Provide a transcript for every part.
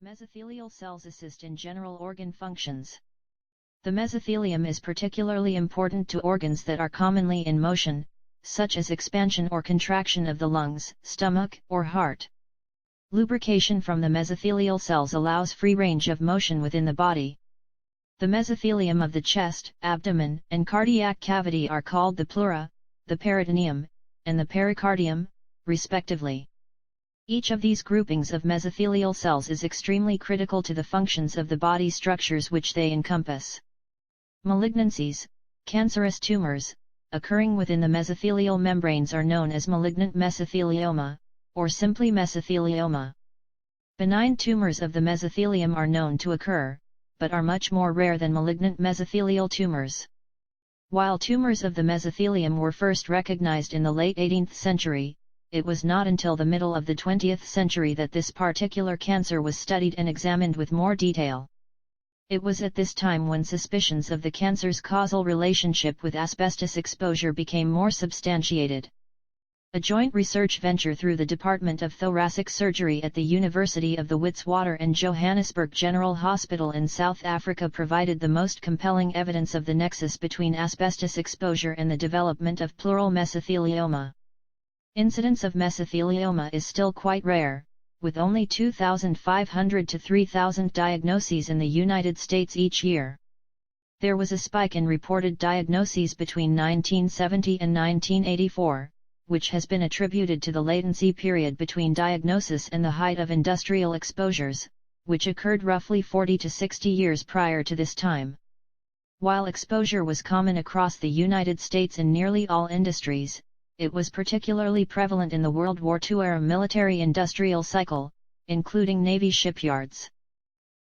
Mesothelial cells assist in general organ functions. The mesothelium is particularly important to organs that are commonly in motion, such as expansion or contraction of the lungs, stomach, or heart. Lubrication from the mesothelial cells allows free range of motion within the body. The mesothelium of the chest, abdomen, and cardiac cavity are called the pleura, the peritoneum, and the pericardium, respectively. Each of these groupings of mesothelial cells is extremely critical to the functions of the body structures which they encompass. Malignancies, cancerous tumors, occurring within the mesothelial membranes are known as malignant mesothelioma, or simply mesothelioma. Benign tumors of the mesothelium are known to occur, but are much more rare than malignant mesothelial tumors. While tumors of the mesothelium were first recognized in the late 18th century, it was not until the middle of the 20th century that this particular cancer was studied and examined with more detail. It was at this time when suspicions of the cancer's causal relationship with asbestos exposure became more substantiated. A joint research venture through the Department of Thoracic Surgery at the University of the Witwatersrand and Johannesburg General Hospital in South Africa provided the most compelling evidence of the nexus between asbestos exposure and the development of pleural mesothelioma. Incidence of mesothelioma is still quite rare, with only 2,500 to 3,000 diagnoses in the United States each year. There was a spike in reported diagnoses between 1970 and 1984, which has been attributed to the latency period between diagnosis and the height of industrial exposures, which occurred roughly 40 to 60 years prior to this time. While exposure was common across the United States in nearly all industries, it was particularly prevalent in the World War II-era military-industrial cycle, including Navy shipyards.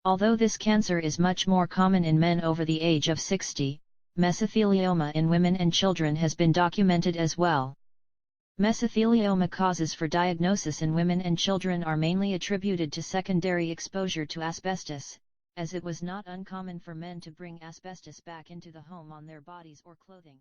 Although this cancer is much more common in men over the age of 60, mesothelioma in women and children has been documented as well. Mesothelioma causes for diagnosis in women and children are mainly attributed to secondary exposure to asbestos, as it was not uncommon for men to bring asbestos back into the home on their bodies or clothing.